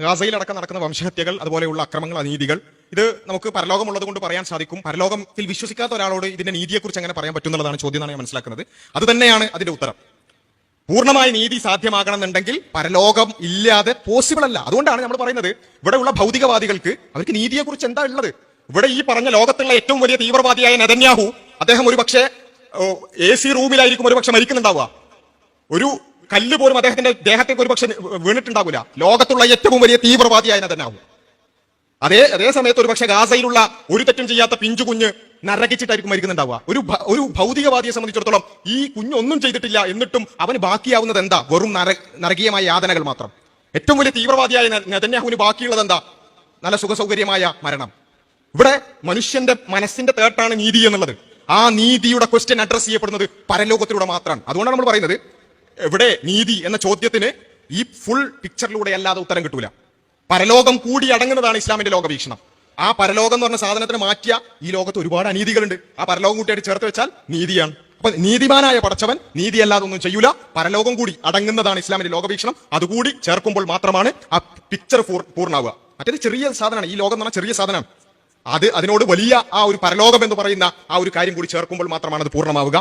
ഗാസയിലടക്കം നടക്കുന്ന വംശഹത്യകൾ, അതുപോലെയുള്ള അക്രമങ്ങൾ, അനീതികൾ, ഇത് നമുക്ക് പരലോകമുള്ളത് കൊണ്ട് പറയാൻ സാധിക്കും. പരലോകത്തിൽ വിശ്വസിക്കാത്ത ഒരാളോട് ഇതിന്റെ നീതിയെക്കുറിച്ച് എങ്ങനെ പറയാൻ പറ്റും എന്നുള്ളതാണ് ചോദ്യം എന്നാണ് ഞാൻ മനസ്സിലാക്കുന്നത്. അത് തന്നെയാണ് അതിന്റെ ഉത്തരം. പൂർണ്ണമായ നീതി സാധ്യമാകണമെന്നുണ്ടെങ്കിൽ പരലോകം ഇല്ലാതെ പോസിബിൾ അല്ല. അതുകൊണ്ടാണ് നമ്മൾ പറയുന്നത് ഇവിടെയുള്ള ഭൗതികവാദികൾക്ക് അവർക്ക് നീതിയെക്കുറിച്ച് എന്താ ഉള്ളത്? ഇവിടെ ഈ പറഞ്ഞ ലോകത്തുള്ള ഏറ്റവും വലിയ തീവ്രവാദിയായ നെതന്യാഹു, അദ്ദേഹം ഒരു പക്ഷേ AC റൂമിലായിരിക്കും ഒരു പക്ഷെ മരിക്കുന്നുണ്ടാവുക. ഒരു കല്ല് പോലും അദ്ദേഹത്തിന്റെ ദേഹത്തേക്ക് ഒരു പക്ഷെ വീണിട്ടുണ്ടാവില്ല. ലോകത്തുള്ള ഏറ്റവും വലിയ തീവ്രവാദിയായ നെതന്യാഹു. അതേ സമയത്ത് ഒരു പക്ഷെ ഗാസയിലുള്ള ഒരു തെറ്റും ചെയ്യാത്ത പിഞ്ചു കുഞ്ഞ് നരകിച്ചിട്ടായിരിക്കും മരിക്കുന്നുണ്ടാവുക. ഒരു ഭൗതികവാദിയെ സംബന്ധിച്ചിടത്തോളം ഈ കുഞ്ഞൊന്നും ചെയ്തിട്ടില്ല, എന്നിട്ടും അവന് ബാക്കിയാവുന്നത് എന്താ? വെറും നരകീയമായ യാതനകൾ മാത്രം. ഏറ്റവും വലിയ തീവ്രവാദിയായ നെതന്യാഹുവിന് ബാക്കിയുള്ളത് എന്താ? നല്ല സുഖസൗകര്യമായ മരണം. ഇവിടെ മനുഷ്യന്റെ മനസ്സിന്റെ തേട്ടാണ് നീതി എന്നുള്ളത്. ആ നീതിയുടെ ക്വസ്റ്റ്യൻ അഡ്രസ് ചെയ്യപ്പെടുന്നത് പരലോകത്തിലൂടെ മാത്രമാണ്. അതുകൊണ്ടാണ് നമ്മൾ പറയുന്നത് ഇവിടെ നീതി എന്ന ചോദ്യത്തിന് ഈ ഫുൾ പിക്ചറിലൂടെ അല്ലാതെ ഉത്തരം കിട്ടൂല. പരലോകം കൂടി അടങ്ങുന്നതാണ് ഇസ്ലാമിന്റെ ലോകവീക്ഷണം. ആ പരലോകം എന്ന് പറഞ്ഞ സാധനത്തിന് മാറ്റിയ ഈ ലോകത്ത് ഒരുപാട് അനീതികളുണ്ട്. ആ പരലോകം കൂട്ടിയായിട്ട് ചേർത്ത് വെച്ചാൽ നീതിയാണ്. അപ്പൊ നീതിമാനായ പടച്ചവൻ നീതി അല്ലാതെ ഒന്നും ചെയ്യൂല. പരലോകം കൂടി അടങ്ങുന്നതാണ് ഇസ്ലാമിന്റെ ലോകവീക്ഷണം. അതുകൂടി ചേർക്കുമ്പോൾ മാത്രമാണ് ആ പിക്ചർ പൂർണ്ണാവുക. മറ്റേത് ചെറിയ സാധനമാണ്. ഈ ലോകം എന്ന് പറഞ്ഞാൽ ചെറിയ സാധനമാണ്. അതിനോട് വലിയ ആ ഒരു പരലോകം എന്ന് പറയുന്ന ആ ഒരു കാര്യം കൂടി ചേർക്കുമ്പോൾ മാത്രമാണ് അത് പൂർണ്ണമാവുക.